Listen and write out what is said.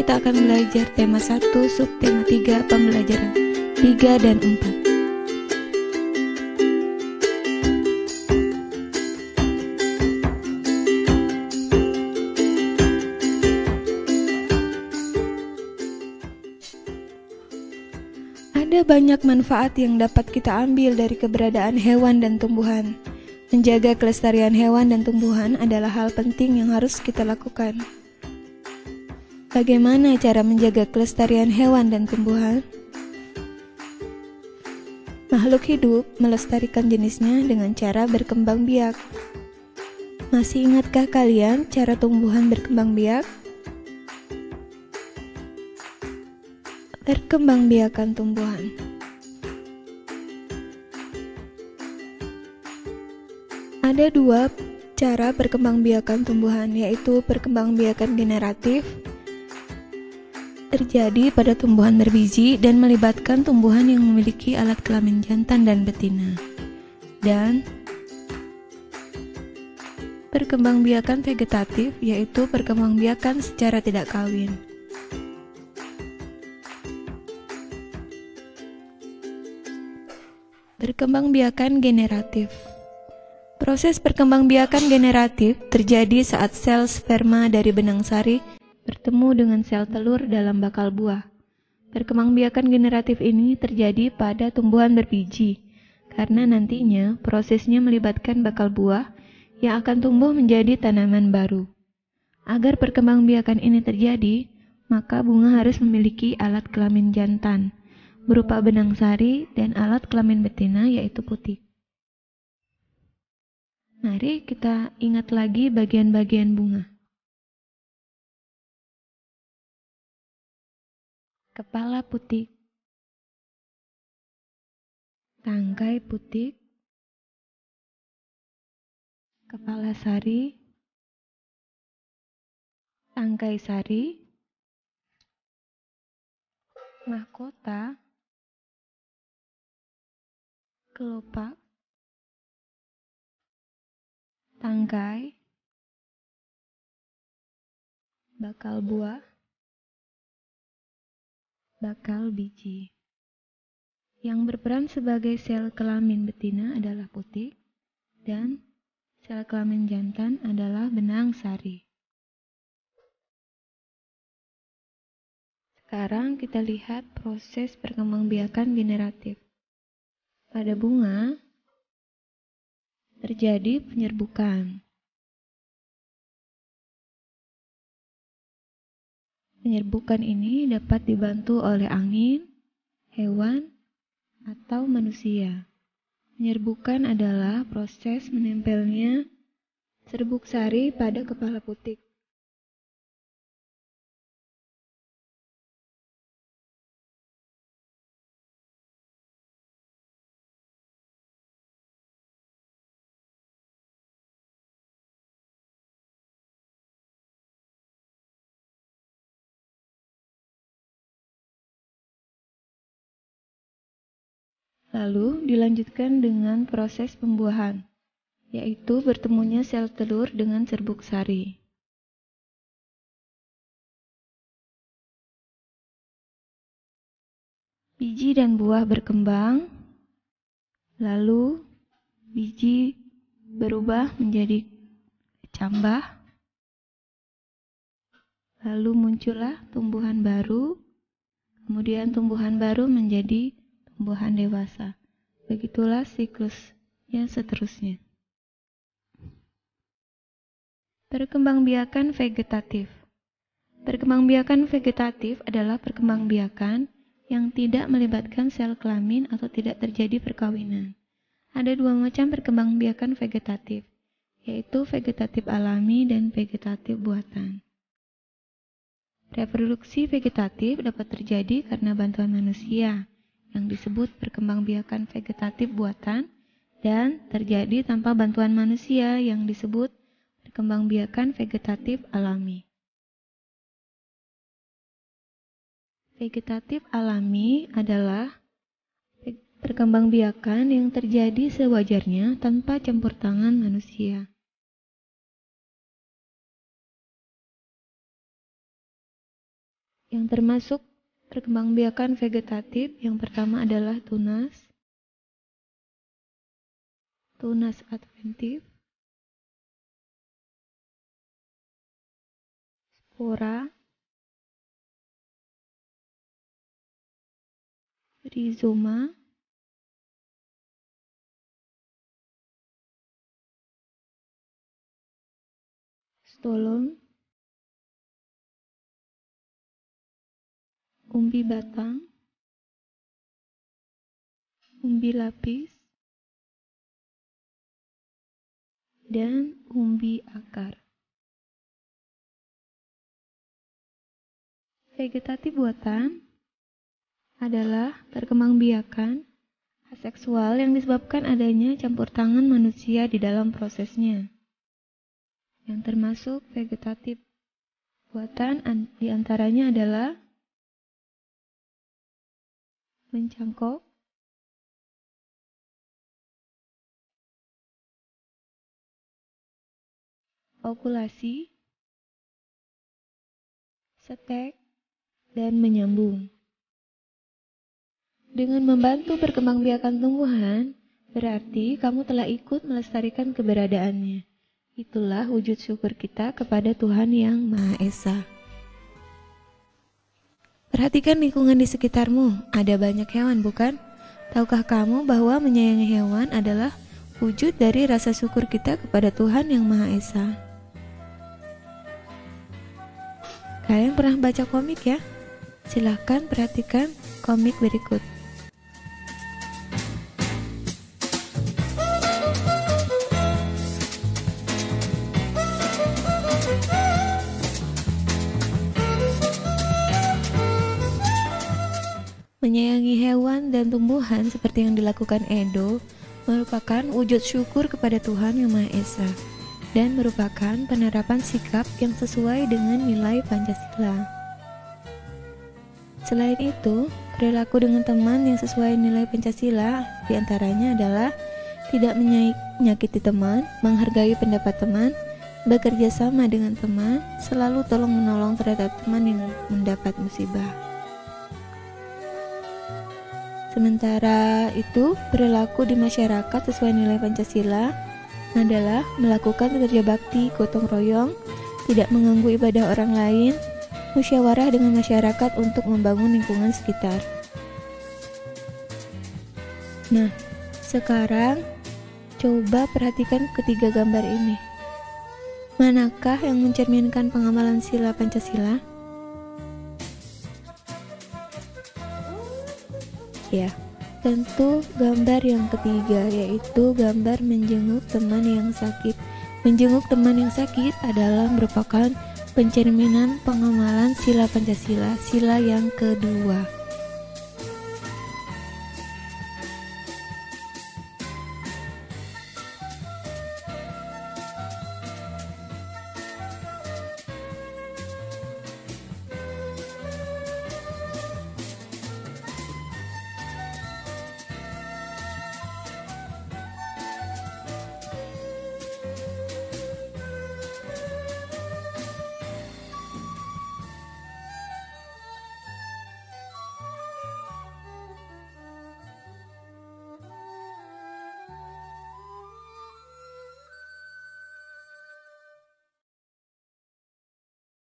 kita akan belajar tema 1, subtema 3, pembelajaran 3 dan 4. Ada banyak manfaat yang dapat kita ambil dari keberadaan hewan dan tumbuhan. Menjaga kelestarian hewan dan tumbuhan adalah hal penting yang harus kita lakukan. Bagaimana cara menjaga kelestarian hewan dan tumbuhan? Makhluk hidup melestarikan jenisnya dengan cara berkembang biak. Masih ingatkah kalian cara tumbuhan berkembang biak? Perkembangbiakan tumbuhan. Ada dua cara perkembangbiakan tumbuhan, yaitu perkembangbiakan generatif, terjadi pada tumbuhan berbiji dan melibatkan tumbuhan yang memiliki alat kelamin jantan dan betina, dan perkembangbiakan vegetatif, yaitu perkembangbiakan secara tidak kawin. Perkembangbiakan generatif. Proses perkembangbiakan generatif terjadi saat sel sperma dari benang sari bertemu dengan sel telur dalam bakal buah. Perkembangbiakan generatif ini terjadi pada tumbuhan berbiji, karena nantinya prosesnya melibatkan bakal buah yang akan tumbuh menjadi tanaman baru. Agar perkembangbiakan ini terjadi, maka bunga harus memiliki alat kelamin jantan berupa benang sari dan alat kelamin betina yaitu putik. Mari kita ingat lagi bagian-bagian bunga. Kepala putik, tangkai putik, kepala sari, tangkai sari, mahkota, kelopak, tangkai, bakal buah, bakal biji. Yang berperan sebagai sel kelamin betina adalah putik dan sel kelamin jantan adalah benang sari. Sekarang kita lihat proses perkembangbiakan generatif. Pada bunga terjadi penyerbukan. Penyerbukan ini dapat dibantu oleh angin, hewan, atau manusia. Penyerbukan adalah proses menempelnya serbuk sari pada kepala putik. Lalu dilanjutkan dengan proses pembuahan, yaitu bertemunya sel telur dengan serbuk sari. Biji dan buah berkembang, lalu biji berubah menjadi kecambah, lalu muncullah tumbuhan baru, kemudian tumbuhan baru menjadi tumbuhan dewasa. Begitulah siklusnya seterusnya. Perkembangbiakan vegetatif. Perkembangbiakan vegetatif adalah perkembangbiakan yang tidak melibatkan sel kelamin atau tidak terjadi perkawinan. Ada dua macam perkembangbiakan vegetatif, yaitu vegetatif alami dan vegetatif buatan. Reproduksi vegetatif dapat terjadi karena bantuan manusia, yang disebut perkembangbiakan vegetatif buatan, dan terjadi tanpa bantuan manusia yang disebut perkembangbiakan vegetatif alami. Vegetatif alami adalah perkembangbiakan yang terjadi sewajarnya tanpa campur tangan manusia. yang termasuk perkembangbiakan vegetatif. Yang pertama adalah tunas adventif, spora, rizoma, stolon, umbi batang, umbi lapis, dan umbi akar. Vegetatif buatan adalah perkembangbiakan aseksual yang disebabkan adanya campur tangan manusia di dalam prosesnya. Yang termasuk vegetatif buatan diantaranya adalah mencangkok, okulasi, setek, dan menyambung. Dengan membantu perkembangbiakan tumbuhan, berarti kamu telah ikut melestarikan keberadaannya. Itulah wujud syukur kita kepada Tuhan Yang Maha Esa. Perhatikan lingkungan di sekitarmu, ada banyak hewan bukan? Tahukah kamu bahwa menyayangi hewan adalah wujud dari rasa syukur kita kepada Tuhan Yang Maha Esa? Kalian pernah baca komik ya? Silahkan perhatikan komik berikut. Menyayangi hewan dan tumbuhan seperti yang dilakukan Edo merupakan wujud syukur kepada Tuhan Yang Maha Esa dan merupakan penerapan sikap yang sesuai dengan nilai Pancasila. Selain itu, perilaku dengan teman yang sesuai nilai Pancasila diantaranya adalah tidak menyakiti teman, menghargai pendapat teman, bekerja sama dengan teman, selalu tolong-menolong terhadap teman yang mendapat musibah. Sementara itu, perilaku di masyarakat sesuai nilai Pancasila adalah melakukan kerja bakti, gotong royong, tidak mengganggu ibadah orang lain, musyawarah dengan masyarakat untuk membangun lingkungan sekitar. Nah, sekarang coba perhatikan ketiga gambar ini. Manakah yang mencerminkan pengamalan sila Pancasila? Ya, tentu gambar yang ketiga, yaitu gambar menjenguk teman yang sakit. Menjenguk teman yang sakit adalah merupakan pencerminan pengamalan sila Pancasila, sila yang kedua.